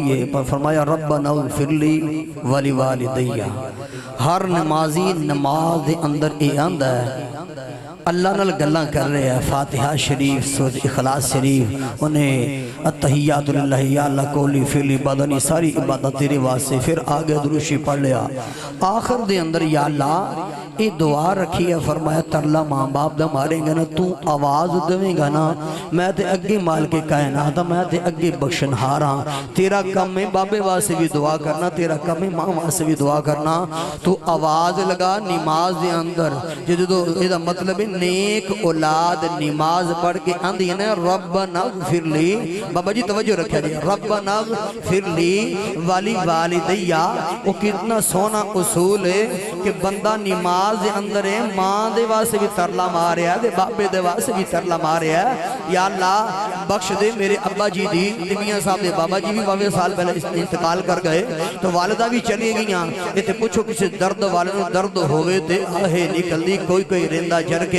یہ فرمایا ربنا اغفر لی ولی والدیہ. ہر نمازی نماز دے اندر اے آندہ ہے اللہ نال گلاں کر رہے ہیں فاتحہ شریف سورۃ اخلاص شریف انہیں التحیات للہ یا اللہ قولی فعلی بدنی ساری عبادت تیرے واسطے پھر آگے دروشی پڑھ لیا آخر دے اندر یا اللہ اے دعا رکھی ہے فرمایا ترلا ماں باپ دا ماریں گا نا تو آواز دویں گا نا میں تے اگے مال کے کائنات میں تے اگے بخشن ہاراں تیرا کم میں بابے واسطے بھی دعا کرنا تیرا کم میں ماں واسطے بھی دعا کرنا تو آواز لگا نماز دے اندر جدو یہ مطلب نیک اولاد نماز پڑھ کے اندھی ہے نا ربنا اغفر لی بابا جی توجہ رکھا جی ربنا اغفر لی والی والدیہ وہ کتنا سونا اصول ہے کہ بندہ نماز دے اندر ہے ماں دے واسے بھی ترلا ماریا دے باپے دے واسے بھی ترلا ماریا یا اللہ بخش دے میرے ابا جی دی میاں صاحب دے بابا جی بھی 22 سال پہلے انتقال کر گئے تو والدہ بھی چلی گئیاں یہ تے پوچھو کسی درد والدہ درد ہوئے تے آہے نکل دی کوئی رندہ جر کے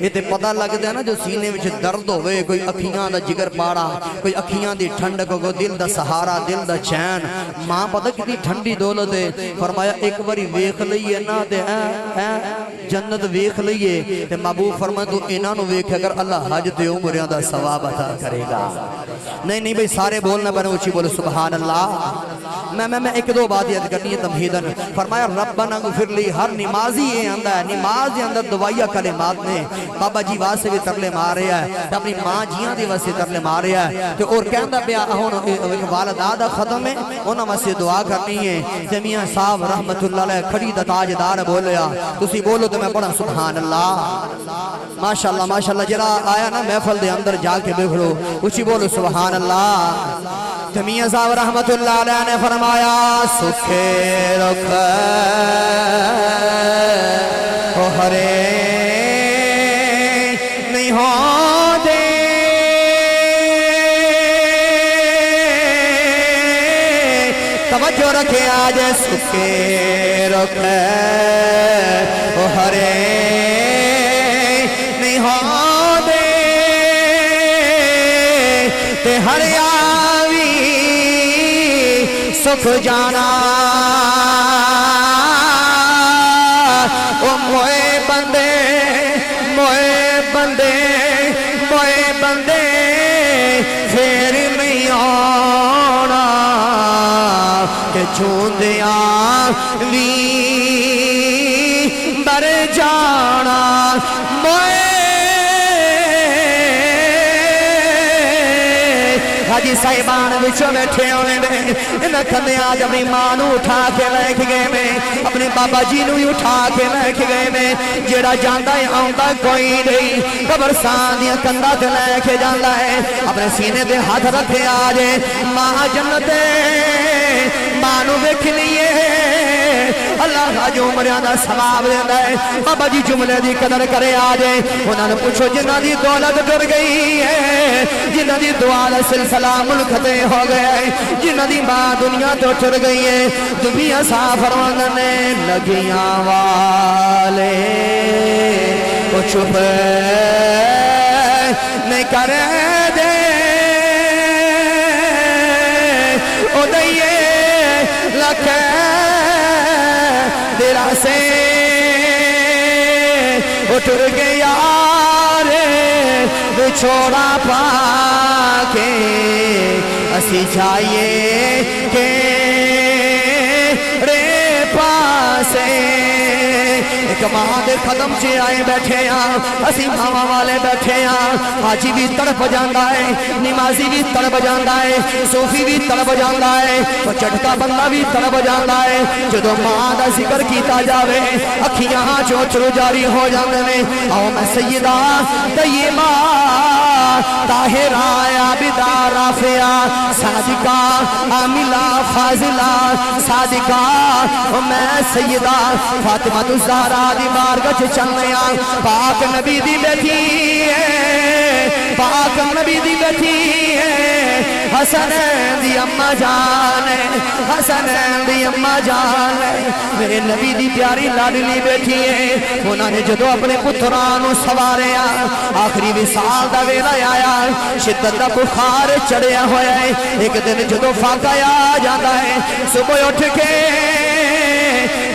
یہ تے پتہ لگ دے نا جو سینے وچ درد ہوئے کوئی اکھیاں دا جگر پاڑا کوئی اکھیاں دی ٹھنڈک کو دل دا سہارا دل دا چین ماں پتہ کتنی ٹھنڈی دولت ہے فرمایا ایک باری ویکھ لئیے نا تے جنت ویکھ لئیے تے محبوب فرمایا تو انہاں نو ویکھ اگر اللہ حج تے عمریاں دا ثواب عطا کرے گا نہیں بھئی سارے بولنا بنے اچھی بولو سبحان اللہ میں ایک دو بات یاد کرنی ہے تمہیدن فرمایا ربنا اغفر لی ہر نمازی یہ اندہ ہے نماز دے اندر دعائیہ کلمات میں بابا جی واسے بھی ترلے مار رہا ہے اپنی ماں جیاں دے واسے ترلے مار رہا ہے تو اور کہندہ پیا والدہ ختم ہے انہاں واسے دعا کرنی ہے جمیعہ صاحب رحمت اللہ علیہ کھڑی دا تاجدار بولیا تسی بولو تو میں پڑھا سبحان اللہ ماشاءاللہ جرا آیا نا محفل دے اندر جا کے بکھڑو اچھی بولو سبحان اللہ جمیعہ صاحب رحمت اللہ علیہ نے فرمایا سکھے رکھ او ہرے نہیں ہو دے توجہ رکھے آج سکھے رکھ او ہرے نہیں ہو دے تے ہریاوی سکھ جانا او موئے بندے پھر نہیں آنا کہ چھوندیاں وی بر جانا موئے حاجی صاحبان وچوں بیٹھے ہونے دے انہاں کھندے آج اپنی ماں نو اٹھا کے لے کے گئے میں اپنے بابا جی نو اٹھا کے لے کے گئے میں جیڑا جاندا ہے آوندا کوئی نہیں قبرستان دی کندا تے لے کے جاندا ہے اپنے سینے تے ہاتھ رکھے آج ماں جنت ماں نو ویکھنی ہے اللہ جو عمریاں دا ثواب دیندا ہے بابا جی جملے دی قدر کرے آج انہاں نے پوچھو جنہاں دی دولت ٹر گئی ہے جنہاں دی دعا دا سلسلہ ملک تے ہو گیا ہے جنہاں دی ماں دنیا تو ٹر گئی ہے دنیا صاف فرماندنے لگیاں والے وہ چھپ نہیں کرے دے او دئیے لکھے دیرہ سے اٹھر گیا چھوڑا پا کے اسی چاہیے کہ رے پاسے ایک ماں دے قدم چے آئے بیٹھے ہاں اسی ماما والے بیٹھے ہاں حاجی بھی تڑپ جاندہ ہے نمازی بھی تڑپ جاندہ ہے صوفی بھی تڑپ جاندہ ہے تو چٹکا بندہ بھی تڑپ جاندہ ہے جدو ماں دا ذکر کیتا جاوے اکھیاں چوچرو جاری ہو جاندے میں آؤ میں سیدہ طیبہ طاہرہ عابدہ رافعہ صادقہ عاملہ فاضلہ صادقہ میں سیدہ فاطمہ الزہرا دی بارگاہ چلنے پاک نبی دی بیٹی ہے پاک نبی دی بیٹھی ہے حسن دی اما جان ہے حسن دی اما جان ہے میرے نبی دی پیاری لاڈلی بیٹھی ہے انہوں نے جدو اپنے پترانو سوارے آخری وصال دا ویلا آیا شدت دا بخار چڑھیا ہویا ہے ایک دن جدو فاقہ آ جاتا ہے صبح اٹھ کے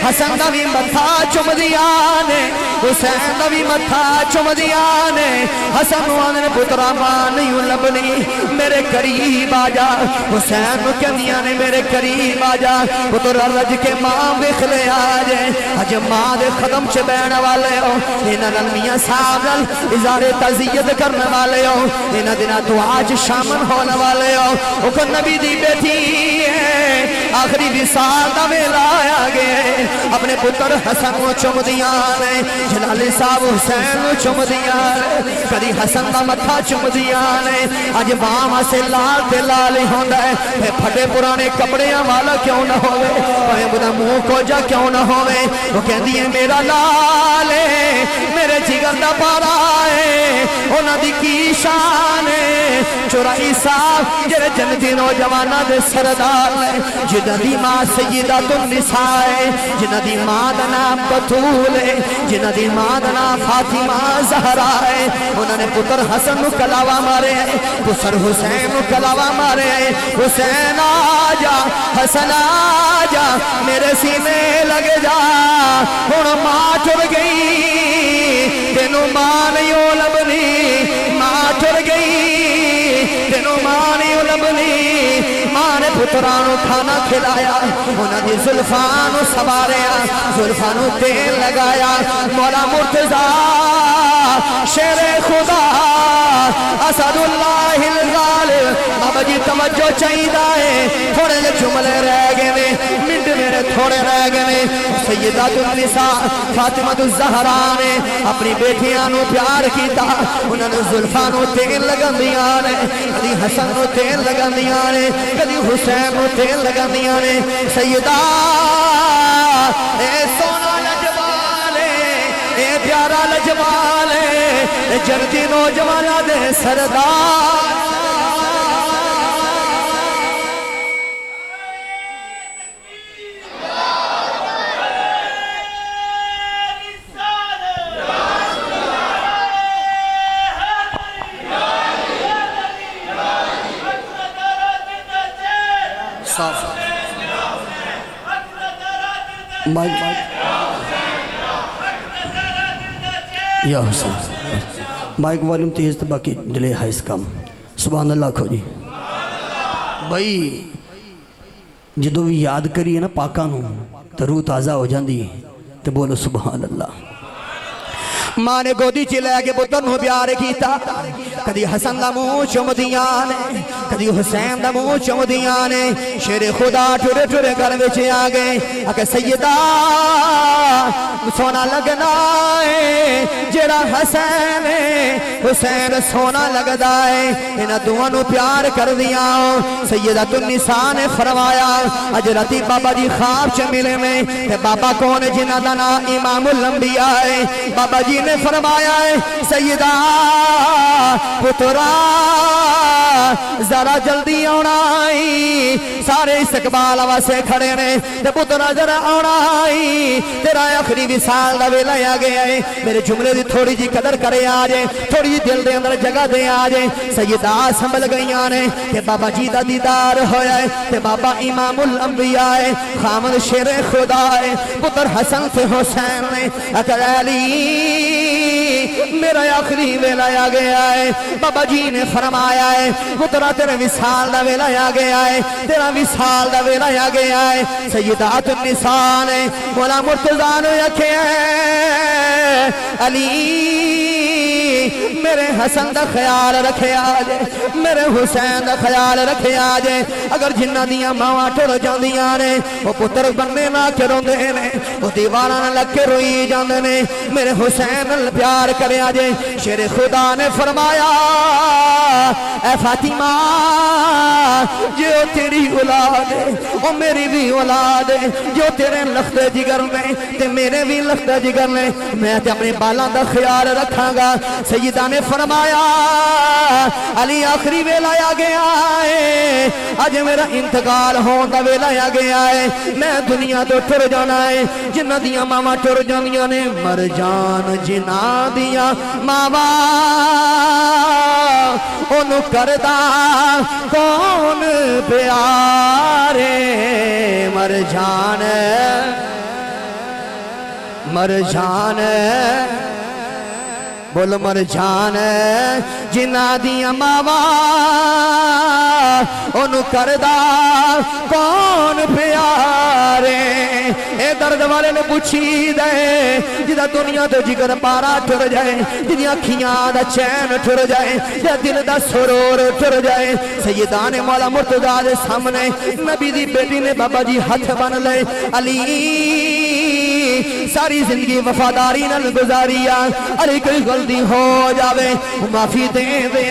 حسن دا بھی متھا چم دیا نے حسین دا بھی متھا چم دیا نے حسن نے پترا ماں نہیں لبنی میرے قریب آجا حسین کہندیاں نے میرے قریب آجا پترا رج کے ماں ویکھ لے آجے اج ماں دے قدم چ بیٹھن والے ہو انہاں نال میاں صاحب نال اظہار تعزیت کرنے والے ہو انہاں دناں تو آج شامل ہونے والے ہو او کو نبی دی بیٹی ہے آخری وصال دا ویلا آ گئے اپنے پتر حسن کو چم دیاں نے جلالی صاحب حسین کو چم دیاں نے کدی حسن دا متھا چم دیاں نے اج ماں سے لال تے لال ہی ہوندا ہے پھٹے پرانے کپڑیاں والا کیوں نہ ہوے اوے بدا منہ کو جا کیوں نہ ہوے وہ کہندی ہے میرا لال ہے میرے جگر دا پارا ہے انہاں دی کی شان ہے چورائی صاحب جڑے جنتی نوجواناں دے سردار نے جنہاں دی ماں سیدۃ النساء ہے جنہاں دی ماں دا نام بطول ہے جنہاں دی ماں دا نام فاطمہ زہرا ہے انہوں نے پتر حسن نو کلاوا مارے ہیں پتر حسین نو کلاوا مارے ہیں حسین آجا حسن آجا میرے سینے لگ جا ہن ماں ٹر گئی تینوں ماں نہیں لبنی ماں ٹر گئی تینوں ماں نہیں لبنی ماں نے پترانو کھانا کھلایا انہاں دی زلفانو سواریا زلفانو تیل لگایا مولا مرتضی شیر خدا اسد اللہ الغالب بابا جی توجہ چاہیدہ ہے تھوڑے لے جملے رہ گئے نے منٹ میرے تھوڑے رہ گئے نے سیدۃ النساء فاطمہ الزہرا نے اپنی بیٹیاں نو پیار کیتا انہاں نے زلفانو تیل لگاندیاں نے کدی حسن نو تیل لگاندیاں نے کدی حسین نو تیل لگاندیاں نے سیدہ اے سونا لجوالے اے پیارا لجوالے اے جنتی نوجوانہ دے سردار یا حسین مائک والیوم تیز تو باقی ڈلے ہے اس کام سبحان اللہ کھو جی بھائی جدو بھی یاد کریے نا پاکانو تو روح تازہ ہو جاندی تو بولو سبحان اللہ ماں نے گودی چلے کے پتر نو پیار کیتا کدی حسن دا منہ چم دیاں نے کدی حسین دا منہ چم دیاں نے شیر خدا ٹھرے ٹھرے گھر وچ آ گئے اکے سیدہ سونا لگنا ہے جڑا حسین ہے حسین سونا لگدا ہے انہاں دوواں نو پیار کر دیاں سیدۃ النساء نے فرمایا اج راتی بابا جی خواب چ ملے میں تے بابا کون جنہاں دا نام امام الانبیاء ہے بابا جی نے فرمایا ہے سیدہ پترا ذرا جلدی آنائی سارے استقبال واسے کھڑے نے تے پترا ذرا آنائی تیرا آخری وصال دا ویلا آ گیا ہے میرے جملے دی تھوڑی جی قدر کرے آجے تھوڑی جی دل دے اندر جگہ دے آجے سیدہ سنبھل گئیاں نے کہ بابا جی دا دیدار ہویا ہے تے بابا امام الانبیاء ہے خامد شیر خدا ہے پتر حسن سے حسین نے اکر علی میرا آخری ویلا آ گیا ہے بابا جی نے فرمایا ہے پترا تیرے وصال دا ویلا آ گیا ہے تیرا وصال دا ویلا آ گیا ہے سیدۃ النساء نے مولا مرتضی نے آکھیا علی میرے حسن دا خیال رکھے آجے میرے حسین دا خیال رکھے آجے اگر جنہ دیاں ماواں ٹر جاندیاں نے وہ پتر بننے نہ کے روندے نے وہ دیواراں نہ لگ کے روئی جاندے نے میرے حسین نال پیار کرے آجے شیر خدا نے فرمایا اے فاطمہ جو تیری اولاد ہے وہ میری بھی اولاد ہے جو تیرے لخت جگر میں تے میرے بھی لخت جگر میں تے اپنے بالاں دا خیال رکھاں گا سیدہ نے فرمایا علی آخری ویلا آ گیا ہے، اج میرا انتقال ہون دا ویلا آ گیا ہے، میں دنیا تو ٹر جانا ہے۔ جنہ دیاں ماما ٹر جانیاں نے مر جان جنہ دیاں ماما انہوں کردہ کون پیارے، مر جان بول مر جان جنہ دیاں ماما انہوں کردہ کون پیارے۔ اے درد والے نے پوچھی دے جدہ دنیا تو جگر پارا ٹر جائے، جدی اکھیاں دا چین ٹر جائے، جدہ دل دا سرور ٹر جائے۔ سیدان مولا مرتضیٰ دے سامنے نبی دی بیٹی نے بابا جی ہاتھ بن لے، علی ساری زندگی وفاداری نل گزاریا، علی کوئی غلطی ہو جاوے معافی دے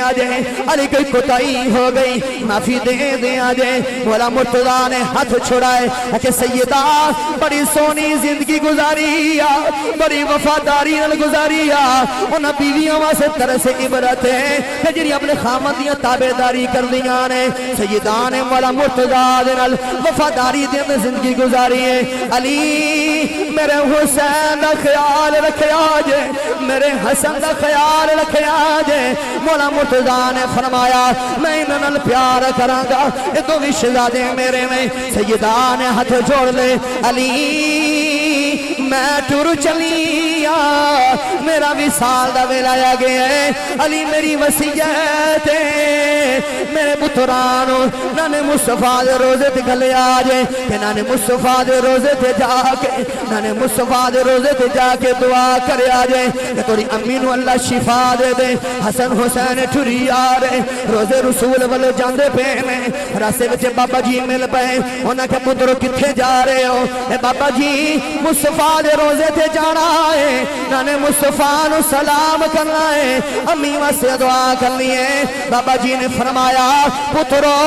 آجے، علی کوئی کوتاہی ہو گئی معافی دے آجے۔ مولا مرتضیٰ نے ہاتھ چھڑائے کہ سیدہ بڑی سونی زندگی گزاریا، بڑی وفاداری نل گزاریا، انہاں بیویاں واسے طرح سے عبرت ہے کہ جنہی اپنے خامدیاں تابعداری کر دیاں نے۔ سیدہ نے مولا مرتضیٰ دے نل وفاداری دے زندگی گزاری ہے۔ علی میرے حسین دا خیال رکھے آجے، میرے حسن دا خیال رکھے آجے۔ مولا مرتضیٰ نے فرمایا میں انہاں پیار کراں گا، اے دو بھی شہزادے میرے میں۔ سیدہ نے ہاتھ جوڑ لے، علی میں ٹر چلیا، میرا وصال دا ویلا آ گیا ہے، علی میری وصیت ہے میرے پترانو نانے مصطفیٰ دے روزے تے گھلے آجے کہ نانے مصطفیٰ دے روزے تے جا کے، نانے مصطفیٰ دے روزے تے جا کے دعا کرے آجے کہ توری امی نو اللہ شفا دے دے۔ حسن حسین ٹری آرے روزے رسول والے جاندے پینے، راستے وچے بابا جی مل پے، انہاں کہ پترو کتھے جا رہے ہو؟ اے بابا جی مصطفیٰ دے روزے تے جانا ہے، نانے مصطفیٰ نو سلام کرنا ہے، امی واسے دعا کرنی ہے۔ بابا جی نے فرمایا پترو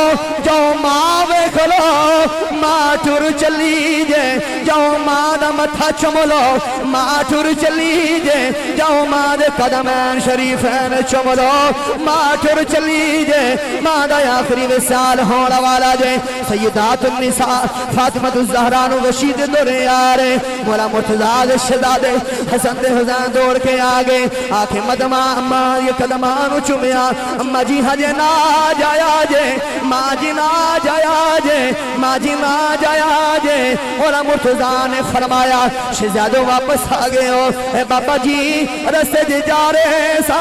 جاؤ ماں ویکھ لو، ماں ٹر چلی جے، جاؤ ماں دا متھا چم لو، ماں ٹر چلی جے، جاؤ ماں دے قدمین شریفین چم لو، ماں ٹر چلی جے، ماں دا آخری وصال ہونا والا جے۔ سیدات النساء فاطمہ الزہرا نو وشید دورے آرے، مولا مرتضیٰ دے شہزادے حسن دے حسین دوڑ کے آگے آکھیں مدمہ اماں یہ قدمانو چمیا، اماں جی ہجے نہ جایا جے، ماں جی نہ جایا جے، ماں جی نہ جایا جے۔ مولا مرتضیٰ نے فرمایا شہزادو واپس آگئے ہو، اے بابا جی رستے جے جا رہے سا،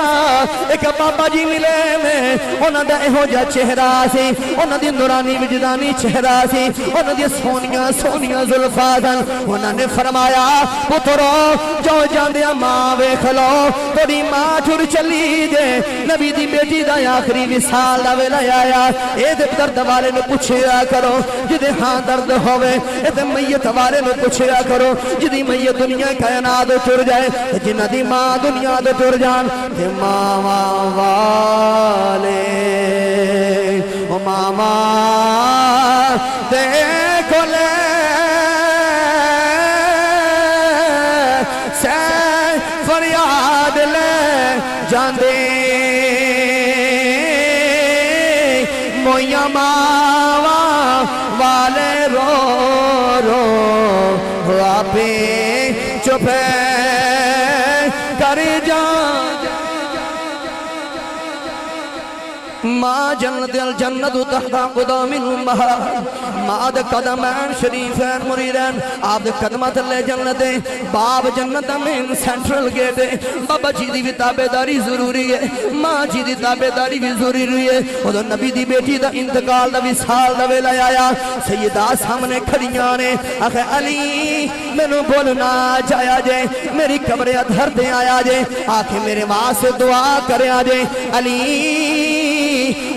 ایک بابا جی ملے میں، انہاں دا اہو جا چہرہ سی، انہاں دی نورانی وجدانی چہرہ سی، انہاں دی سونیاں سونیاں ظلفاتن، انہاں نے فرمایا پترو جو جاندیا ماں ویکھ لو، توڑی ماں ٹر چلی جے، نبی دی بیٹی دا آخری وصال دا ویلا آیا۔ اے دے درد والے نے پوچھیا کرو جدے ہاں درد ہوئے، اے دے میت والے نے پوچھیا کرو جدی میت دنیا کائنات ٹر جائے، جنہ دی ماں دنیا دے ٹر جان، تے ماما والے او ماما دیکھو لے فریاد لے جاندے مویا ماوا والے رو رو آپے چپے کر جان۔ ماں جنت الجنت تحت قدم الامہات، ماں دے قدمین شریفین مریدین، آپ دے قدمت لے جنت، باب جنت میں سینٹرل گیٹ ہے۔ بابا جی دی بھی تابعداری ضروری ہے، ماں جی دی تابعداری بھی ضروری ہے۔ اور نبی دی بیٹی دا انتقال دا وصال دا ویلا آیا، سیدہ سامنے کھڑیاں نے آخے علی مینوں بولنا جایا جے، میری قبر ادھر دے آیا جے، آخے میرے ماں سے دعا کرے آجے۔ علی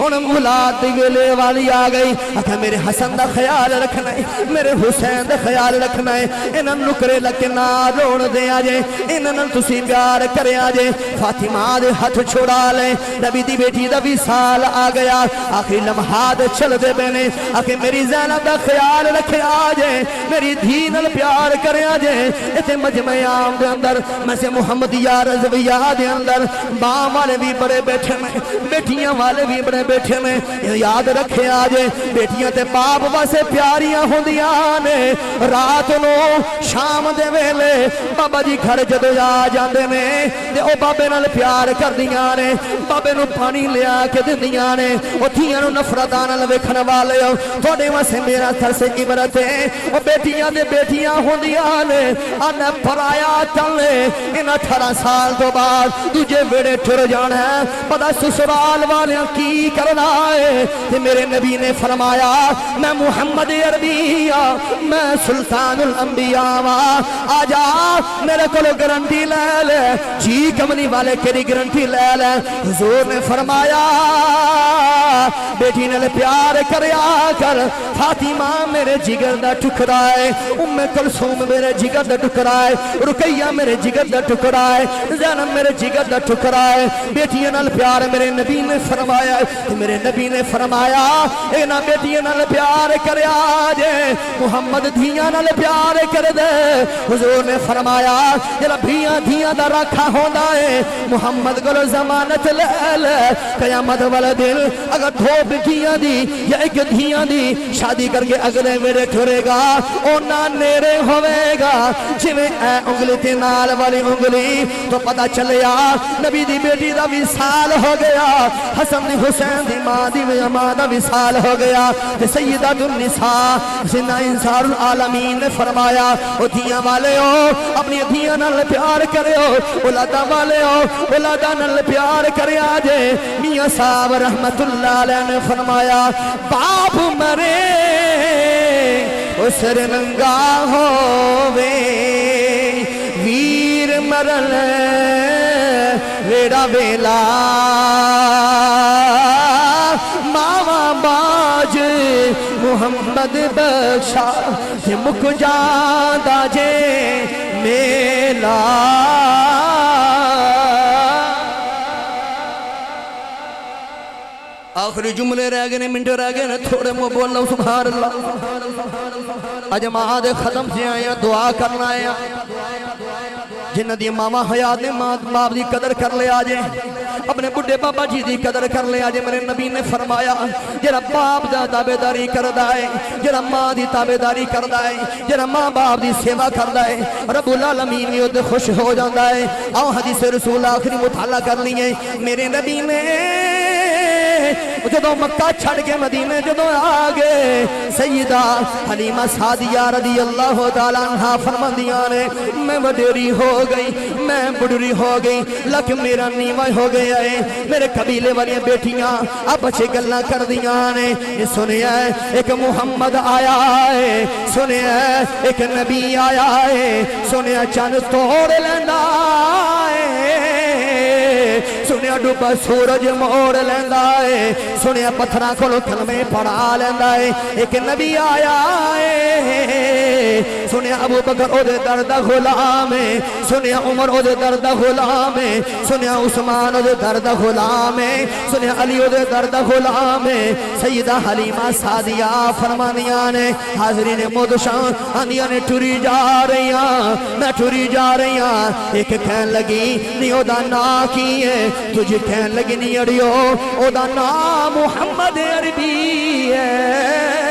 ہن اولاد دی ویلے والی آ گئی آکھے میرے حسن دا خیال رکھنا ہے میرے حسین دا خیال رکھنا ہے انہاں نکرے لگے نہ رون دیا جے انہاں تسی پیار کریا جے فاطمہ دے ہاتھ چھڑا لے نبی دی بیٹی دا وصال آ گیا آخری لمحات چل دے بینے آکھے میری زینب دا خیال رکھیا جے میری دھی نال پیار کریا جے ایتھے مجمع عام دے اندر میں سے محمدیہ رضویہ دے اندر باں والے بھی بڑے بیٹھے میں بیٹیاں والے بھی بڑے بیٹھے میں یاد رکھے آجے بیٹیاں تے باپ واسے پیاریاں ہوندیاں نے رات نو شام دے ویلے بابا جی گھر جدو آ جاندے نے تے او بابے نال پیار کر دیاں نے بابے نو پانی لیا کے دندیاں نے او دھیاں نو نفرتاں نال ویکھن والے تھوڑے واسے میرا ترس عبرت ہے او بیٹیاں دے بیٹیاں ہوندیاں نے انا پرایا چلے ان 18 سال تو بعد تجھے ویڑے ٹر جانا ہے پتہ سسرال والیاں کی کرنا ہے تے میرے نبی نے فرمایا میں محمد عربی میں سلطان الانبیاء آجا میرے کو گرنٹی لے لے جی کمنی والے کیری گرنٹی لے لے حضور نے فرمایا بیٹی نے پیار کریا کر فاطمہ میرے جگر دا ٹکڑا ہے ام کلثوم میرے جگر دا ٹکڑا ہے رقیہ میرے جگر دا ٹکڑا ہے زینب میرے جگر دا ٹکڑا ہے بیٹیاں نال پیار میرے نبی نے فرمایا میرے نبی نے فرمایا اینا بیٹیاں نال پیار کریا جے محمد دھیاں نال پیار کر دے حضور نے فرمایا جلا دھیاں دا رکھا ہوندا ہے محمد کو ضمانت لے لے قیامت والا دن اگر دو بیٹیاں دی یا ایک دھیاں دی شادی کر کے اگلے میرے ٹھرے گا اونا نیرے ہوئے گا جویں اے انگلی تے نال والی انگلی تو پتہ چلیا نبی دی بیٹی دا وصال ہو گیا حسن دی حسین دی ماں دی ماں دا وصال ہو گیا سیدۃ النساء زندہ انصار العالمین نے فرمایا او دھیاں والے ہو اپنی دھیاں نال پیار کرے ہو اولاداں والے ہو اولاداں نال پیار کرے آجے میاں صاحب رحمت اللہ علیہ نے فرمایا باپ مرے اسر ننگا ہووے ویر مرن ویڑا ویلا ماما باج محمد بخشا کہ مک جاندہ جے میلا آخری جملے رہ گئے منٹ رہ گئے تھوڑے مو بول لو سبحان اللہ اج ماں دے ختم سے آیا دعا کرنا آیا جنہ دی ماما حیات نے ماں باپ دی قدر کر لے آجے اپنے بڑھے بابا جی دی قدر کر لے آجے میرے نبی نے فرمایا جرا باپ دا تابعداری کر دائے جرا ماں دی تابعداری کر دائے جرا ماں باپ دی سیوا کر دائے رب العالمین یود خوش ہو جاندہ ہے آؤ حدیث رسول آخری مطالعہ کر لیے میرے نبی نے جدو مکہ چھڑ کے مدینے جدو آگے سیدہ حلیمہ سعدیہ رضی اللہ تعالیٰ عنہ فرماندیاں نے میں وڈیری ہو گئی میں بڑھری ہو گئی لکھ میرا نیوہ ہو گیا ہے میرے قبیلے والی بیٹیاں اب بچے گلہ کر دیاں نے یہ سنیا ہے ایک محمد آیا ہے سنیا ہے ایک نبی آیا ہے سنیا چند توڑ لیندہ ہے سنیا ڈوبا سورج موڑ لیندہ ہے سنیا پتھرہ کھولو کلمے پڑھا لیندہ ہے ایک نبی آیا ہے سنیا ابو بکر او دے درد غلام ہے سنیا عمر او دے درد غلام ہے سنیا عثمان او دے درد غلام ہے سنیا علی او دے درد غلام ہے سیدہ حلیمہ سعدیہ فرمانیاں نے حاضرین مدشان آندیاں نے ٹوری جا رہی ہیں میں ٹوری جا رہی ہیں ایک کہن لگی نیو دا نا کی ہے تجھے کہن لگی نہیں اڑیو او دا نام محمد عربی ہے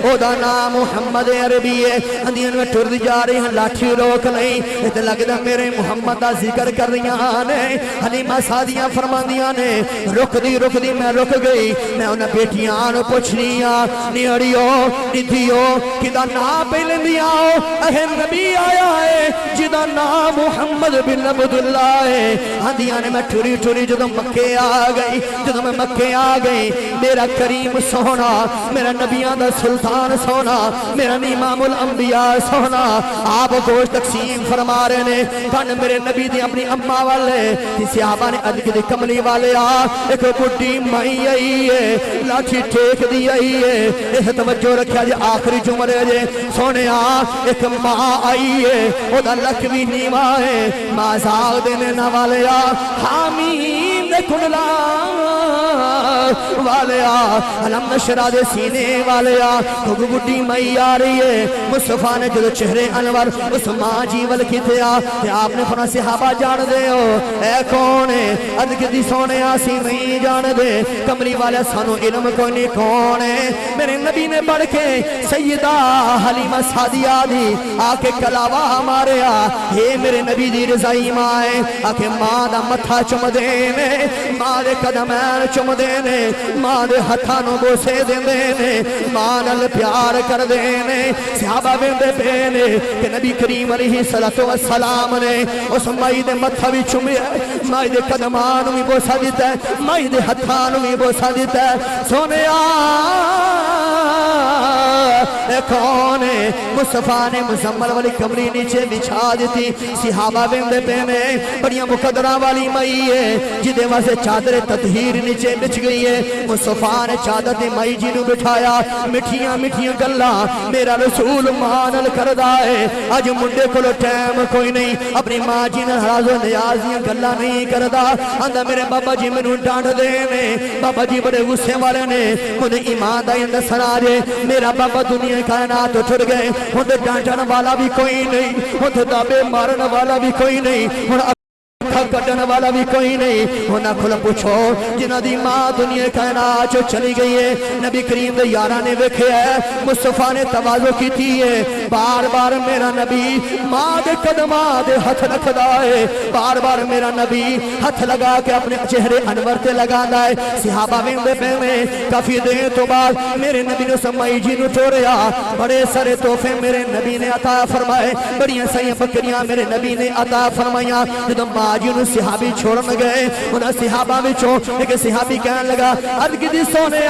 او دا نام محمد عربی ہے اندیاں میں ٹر جا رہی ہیں لاٹھی روک لیں ات لگدہ میرے محمد دا ذکر کر رہی ہیں حلیمہ سعدیہ فرماندیاں نے رک دی میں رک گئی میں انہیں بیٹیاں نو پوچھنیاں نہیں اڑیو نہیں دیو کدا نام پہلے دیا ہو اہم نبی آیا ہے جدا نام محمد بن عبداللہ ہے اندیاں نے میں ٹھوری جدو مکے آ گئی جدو میں مکے آ گئی میرا کریم سونا میرا نبیان دا سلطان جہان سونا میرا امام الانبیاء سونا آپ گوشت تقسیم فرما رہے نے کھن میرے نبی دی اپنی اماں والے تی صحابہ نے عدق دی کملی والے ایک بڑی مائی آئی ہے لاٹھی ٹھیک دی آئی ہے اس توجہ رکھیا جے آخری جمرے جے سونے ایک ماں آئی ہے او دا لکوی نیمہ ہے ماں زاگ دینے نہ والے حامیم دے کنلا والے علم نشرہ دے سینے والے کوئی بڑی مائی آ رہی ہے مصطفیٰ نے جو چہرے انور اس ماں جیول کی تھیا کہ آپ نے فرمایا صحابہ جان دے ہو اے کون ہے عدق دی سونے آسی نہیں جان دے کملی والے سانو علم کوئی نہیں کون ہے میرے نبی نے بڑھ کے سیدہ حلیمہ سعدیہ دی آکے کلاوہ ہمارے یہ میرے نبی دی رضائی ماں ہے آکے ماں دا متھا چم دینے ماں دے قدمین چم دینے ماں دے ہتھانو بوسے دینے ماں نل پیار کر دینے صحابہ بندے پینے کہ نبی کریم علیہ السلام نے اس مائی دے متھا بھی چمے مائی دے قدمانو بھی بوسا دیتا ہے مائی دے ہتھانو بھی بوسا دیتا ہے سونے اے کون ہے مصطفیٰ نے مزمل والی کمری نیچے بچھا دیتی صحابہ بندے پینے بڑیاں مقدرہ والی مائی ہے جدے واسے چادر تطہیر نیچے بچ گئی ہے مصطفیٰ نے چادر مائی جی نو بٹھایا مٹھیاں مٹھیاں گلہ میرا رسول مانل کردہ ہے آج منڈے کلو ٹیم کوئی نہیں اپنی ماں جی نے حراز و نیازیاں گلہ نہیں کردہ اندہ میرے بابا جی میں نو ڈانٹ دینے بابا جی بڑے غصے والے نے مجھے ایمان دائی اندر سراجے میرا بابا دنیا کائنات اٹھڑ گئے مجھے ڈانٹن والا بھی کوئی نہیں مجھے دابے مارن والا بھی کوئی نہیں کٹن والا بھی کوئی نہیں ہونا کھل پوچھو جنہ دی ماں دنیا کائنات جو چلی گئی ہے نبی کریم دے یارہ نے وکھے ہے مصطفیٰ نے توازو کی تھی ہے بار بار میرا نبی ماں دے قدمہ دے ہتھ رکھدا ہے بار بار میرا نبی ہتھ لگا کے اپنے چہرے انور تے لگا دائے صحابہ میں میں کافی دیر تو بعد میرے نبی نے سمائی جی نو ٹوریا بڑے سارے تحفے میرے نبی نے عطا فرمائے بڑیاں سائیں بکریاں میرے نبی نے عطا فرمایا جدو ماں جی انہوں صحابی چھوڑن گئے انہوں صحابہ بھی چھوڑ لیکن صحابی کہنے لگا عدق دی سونے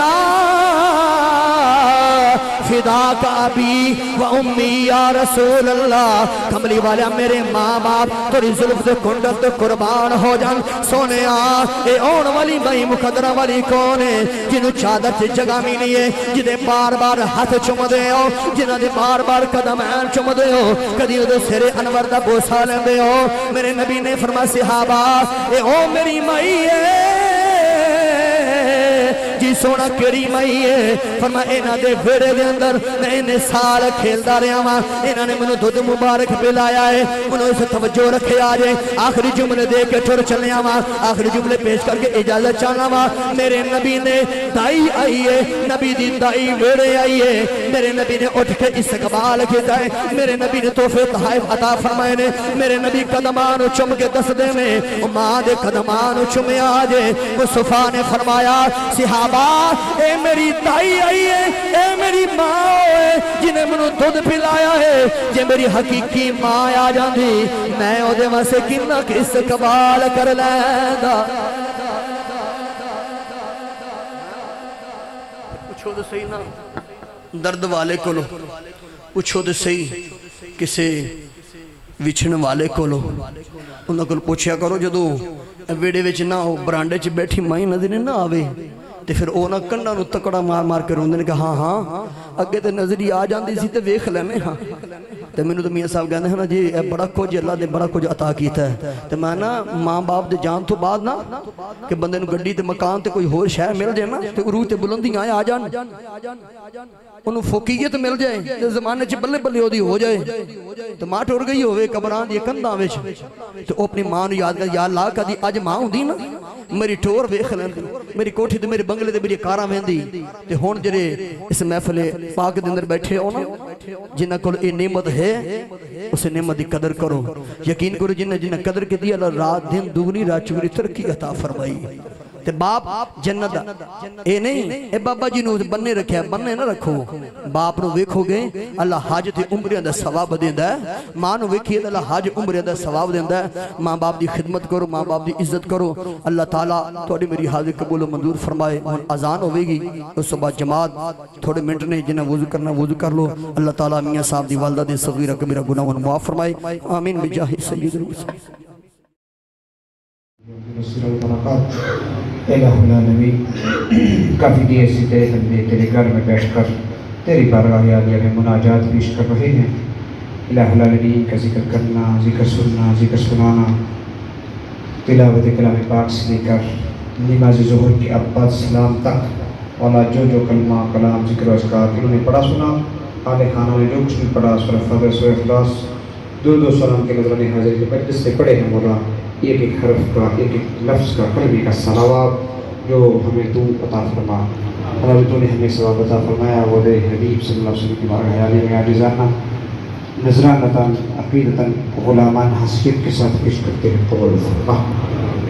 فدا کا ابی و امی یا رسول اللہ کملی والا میرے ماں باپ توری ظلف دے کنڈت قربان ہو جان سونے اے اون والی بھائی مقدرہ والی کون ہے جنہوں چادر سے جگہ ملی ہے جنہیں بار بار ہاتھ چم دے ہو جنہوں نے بار بار قدم چم دے ہو کدی ادھو سرے انور دا بوسا لیں دے ہو میرے نبی نے فرمایا صحابہ اے او میری مائی ہے جی سونا کیڑی مائی ہے فرمایا اینا دے بھیڑے دے اندر میں انہیں سال کھیلدہ رہا ماں اینا نے منو دودھ مبارک پلایا ہے انہوں اسے توجہ رکھے آجے آخری جملے دے کے ٹھر چلے ماں آخری جملے پیش کر کے اجازت چانا ماں میرے نبی نے دائی آئی ہے نبی دی دائی ویڑے آئی ہے میرے نبی نے اٹھ کے استقبال کیتا ہے میرے نبی نے تحفے تحائف عطا فرمائے نے میرے نبی قدمانو چم کے دس دے میں ماں دے قدمانو چمے آجے مصطفیٰ نے فرمایا صحابہ اے میری دائی آئی ہے اے میری ماں ہے جنہیں منو دودھ پلایا ہے جے میری حقیقی ماں آ جاندی میں او دے واسے کنہ کے استقبال کر لیندہ پوچھو تو صحیح نا درد والے کو لو پوچھو تو صحیح کسے وچھن والے کو لو انہوں کو پوچھیا کرو جدو ویڑے وچ نہ ہو برانڈے چ بیٹھی مائی نظر نہ آوے تے پھر اونا کنڈا نو تکڑا مار مار کے روندے نے کہا ہاں ہاں اگے تے نظری آ جاندی سی تے ویکھ لینے ہاں تے میں نے تو میاں صاحب کہنے ہیں نا جی بڑا کچھ اللہ دے بڑا کچھ عطا کیتا ہے تے میں نا ماں باپ دے جان تو بعد نا کہ بندے نو گڈی تے مکان تے کوئی ہور شہر مل جائے نا تے عروج تے بلندیاں آ جان انہوں فوقیت مل جائے تے زمانے چ بلے بلے ہو دی ہو جائے تو ماں ٹور گئی ہوئے قبران دی کندھاں وچ تو اپنی ماں نو یاد کر یا اللہ کدی اج ماں ہوندی نا میری ٹور ویکھ لیندی میری کوٹھی تے میرے بنگلے تے میری کاراں ویندی تے ہن جڑے اس محفل پاک دے اندر بیٹھے ہو نا جنہاں کول اے نعمت ہے اس نعمت دی قدر کرو یقین کرو جنہاں قدر کی دی اللہ رات دن دوگنی رات چوگنی ترقی عطا فرمائی تے باپ جنت اے نہیں اے بابا جی نو بننے رکھیا بننے نہ رکھو باپ نو ویکھو گے اللہ حج تے عمرے دا ثواب دیندا ہے ماں نو ویکھیے تے اللہ حج عمرے دا ثواب دیندا ہے ماں باپ دی خدمت کرو ماں باپ دی عزت کرو اللہ تعالیٰ تھوڑی میری حاضر قبول و منظور فرمائے اذان ہوئے گی اس صبح جماعت تھوڑے منٹ نے جنہیں وضو کرنا وضو کر لو اللہ تعالیٰ میاں صاحب دی والدہ دے صغیرہ کبیرہ گناہ معاف فرمائے آمین بجاہ سید الرسول الہ العالمین کافی دیر سے تیرے گھر میں بیٹھ کر تیری بارگاہ عالیہ میں مناجات پیش کر رہے ہیں الہ العالمین کا ذکر کرنا ذکر سننا ذکر سنانا تلاوت کلام پاک سے لے کر نماز ظہر کے بعد سلام تک والا جو کلمہ کلام ذکر و اذکار انہوں نے پڑھا سنا آل خانہ نے جو کچھ بھی پڑھا سورہ فاتحہ سورہ اخلاص دو سلام کے نظران حاضر کے مجلس سے پڑھے ہیں مولا ایک ایک حرف کا ایک ایک لفظ کا کلمے کا ثواب جو ہمیں تو عطا فرما ہمارے تو نے ہمیں ثواب عطا فرمایا وہ دے حبیب صلی اللہ علیہ وسلم کی بارگاہ عالیہ میں عاجزانہ نذرانتاً عقیدتاً غلامان حسیت کے ساتھ پیش کرتے ہیں قبول فرما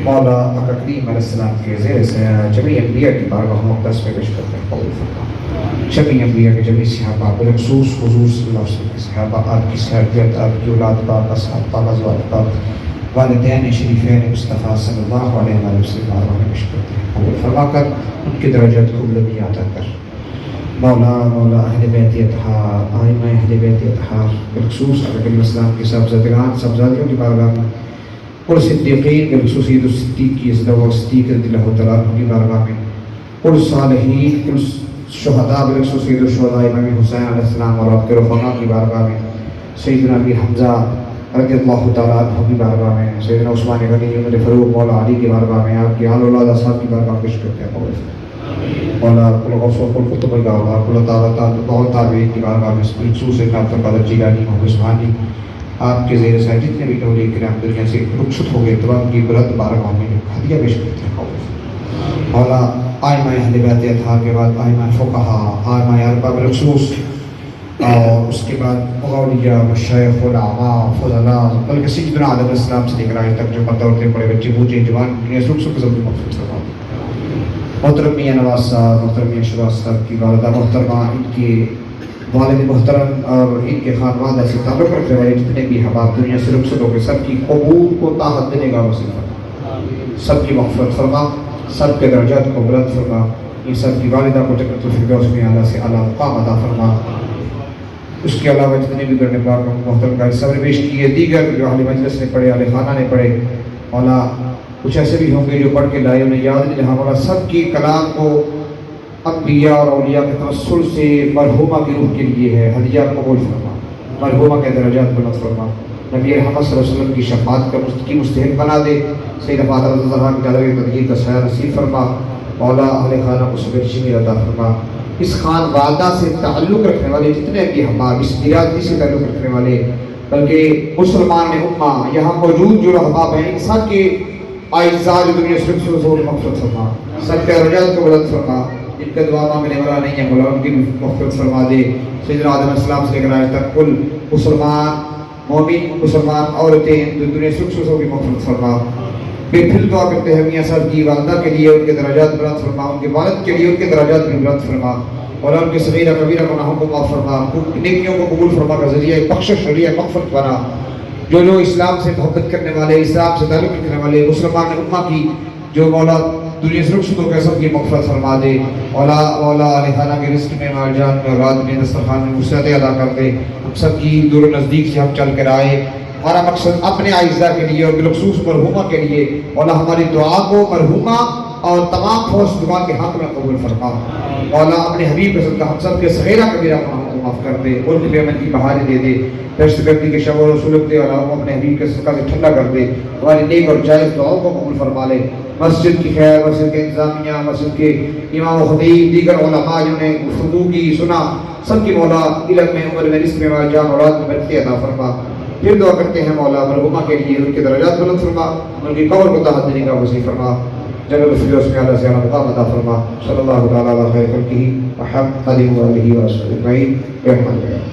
مولا آقا کریم علیہ السلام کے زیر سے جمیع انبیاء کی بارگاہ مقدس میں پیش کرتے ہیں قبول فرما جمیع انبیاء کے جمیع صحابہ بالخصوص حضور صلی اللہ علیہ وسلم کے صحابہ آپ کی صحابیت آپ کی اولاد پاک اصحاب پاک ازواج پاک والدین شریفین مصطفیٰ صلی اللہ علیہ وسلم بارگاہ میں پیش کرتے ہیں قبول فرما کر ان کی درجات کو بلندی عطا کر مولا اہل بیت اطہار آئمہ اہل بیت اطہار بالخصوص علیہ السلام کے صاحبزادگان صاحبزادیوں کی بارگاہ میں اور صدیقین بالخصوص عید الصدیق کی صدیق صدیق رضی اللہ تعالیٰ عنہ کی بارگاہ میں اور صالحین اور شہداء بالخصوص عید الشہداء امام حسین علیہ السلام اور آپ کے رفقاء کی بارگاہ میں سیدنا امیر حمزہ رضی اللہ تعالیٰ عنہ کی بارگاہ میں سیدنا عثمان غنی عمر فاروق مولا علی کی بارگاہ میں آپ کی آل اولاد اصحاب کی بارگاہ پیش کرتے ہیں مولا کل غوث و کل قطب الگاہ کل تعالیٰ تابعین کی بارگاہ میں بالخصوص عبد القادر جیلانی محمد سبحانی آپ کے زیر سے جتنے بھی اولیاء کرام دنیا سے رخصت ہو گئے تمام کی بلند بارگاہ میں ہدیہ پیش کرتے ہیں مولا آئمہ اہل بیت اطہار کے بعد آئمہ فقہا آئمہ اربعہ بالخصوص اور اس کے بعد اولیاء مشایخ علماء فضلاء بلکہ سیدنا آدم علیہ السلام سے لے کر آج تک جو مرد عورتیں بڑے بچے بوجھے جوان دنیا سے رخصت کی مغفرت فرما محترم میاں نواز صاحب محترم میاں شہباز صاحب کی والدہ محترمہ ان کے والد محترم اور ان کے خاندان سے تعلق رکھنے والے جتنے بھی احباب دنیا سے رخصت ہو گئے سب کی قبول کو طاقت دینے کا وسیلہ فرما سب کی مغفرت فرما سب کے درجات کو بلند فرما ان سب کی والدہ کو جنت الفردوس میں اعلیٰ سے اعلیٰ مقام عطا فرما اس کے علاوہ جتنے بھی کرنے پاک محترم کا حصہ نے پیش کیے دیگر جو اہل مجلس نے پڑھے اہل خانہ نے پڑھے مولا کچھ ایسے بھی ہوں گے جو پڑھ کے لائے انہیں یاد نہیں رہا مولا سب کی کلام کو انبیاء اور اولیاء کے توسل سے مرحومہ کی روح کے لیے ہے ہدیہ قبول فرما مرحومہ کے درجات بلند فرما نبی محمد صلی اللہ علیہ وسلم کی شفاعت کی مستحق بنا دے سید فاطمہ رضی اللہ عنہ کی جادوی تدہیر کا سایہ نصیب فرما مولا اہل خانہ کو صبر جمیل عطا فرما اس خان والدہ سے تعلق رکھنے والے جتنے بھی احباب اس برادری سے تعلق رکھنے والے بلکہ مسلمان امہ یہاں موجود جو احباب ہیں ان سب کے اعزاء جو دنیا سے رخصت ہو مغفرت فرما سب کے درجات کو بلند فرما جن کا دعا مانگنے والا نہیں ہے مولا ان کی مغفرت فرما دے سیدنا آدم علیہ السلام سے لے کر آج تک کل مسلمان مومن مسلمان عورتیں جو دنیا سے رخصت ہو مغفرت فرما پھر دعا کرتے ہیں میاں صاحب کی والدہ کے لیے ان کے درجات بلند فرما ان کے والد کے لیے ان کے درجات بھی بلند فرما اور ان کے صغیرہ کبیرہ گناہوں کو معاف فرما نیکیوں کو قبول فرما کا ذریعہ بخشش ذریعہ مغفرت بنا جو لوگ اسلام سے محبت کرنے والے اسلام سے تعلق رکھنے والے مسلمان امہ کی جو مولا دنیا سے رخصت ہو کے سب کی مغفرت فرما دے مولا علیہ خانہ کے رزق میں مال جان میں اولاد میں دسترخوان میں وسعتیں عطا کر دے ہم سب کی دور و نزدیک سے ہم چل کر آئے ہمارا مقصد اپنے اعزاء کے لیے اور بالخصوص مرحومہ کے لیے مولا ہماری دعا کو مرحومہ اور تمام فوج دعا کے حق میں قبول فرما مولا اپنے حبیب رسول کا ہم سب کے صغیرہ کبیرہ گناہوں کو معاف کر دے اور کی پیمن کی بہاریں دے دے دہشت گردی کے شب و رسولت دے اور اپنے حبیب کے صدقہ سے ٹھنڈا کر دے ہماری نیک اور جائز دعاؤں کو قبول فرما لے مسجد کی خیر مسجد کے انتظامیہ مسجد کے امام و خطیب دیگر علماء جنہوں نے گفتگو کی سنا سب کی مولا علم میں عمر میں رزق میں مال جان اولاد میں برکت عطا فرما پھر دعا کرتے ہیں مولا مرحومہ کے لیے ان کے درجات بلند فرما ان کی قبر کو طاقت دینے کا وسیع فرما جنت الفردوس میں اعلیٰ سے اعلیٰ مقام عطا فرما صلی اللہ تعالیٰ علیہ خلقہ محمد علیہ وآلہ وصحبہ اجمعین برحمتک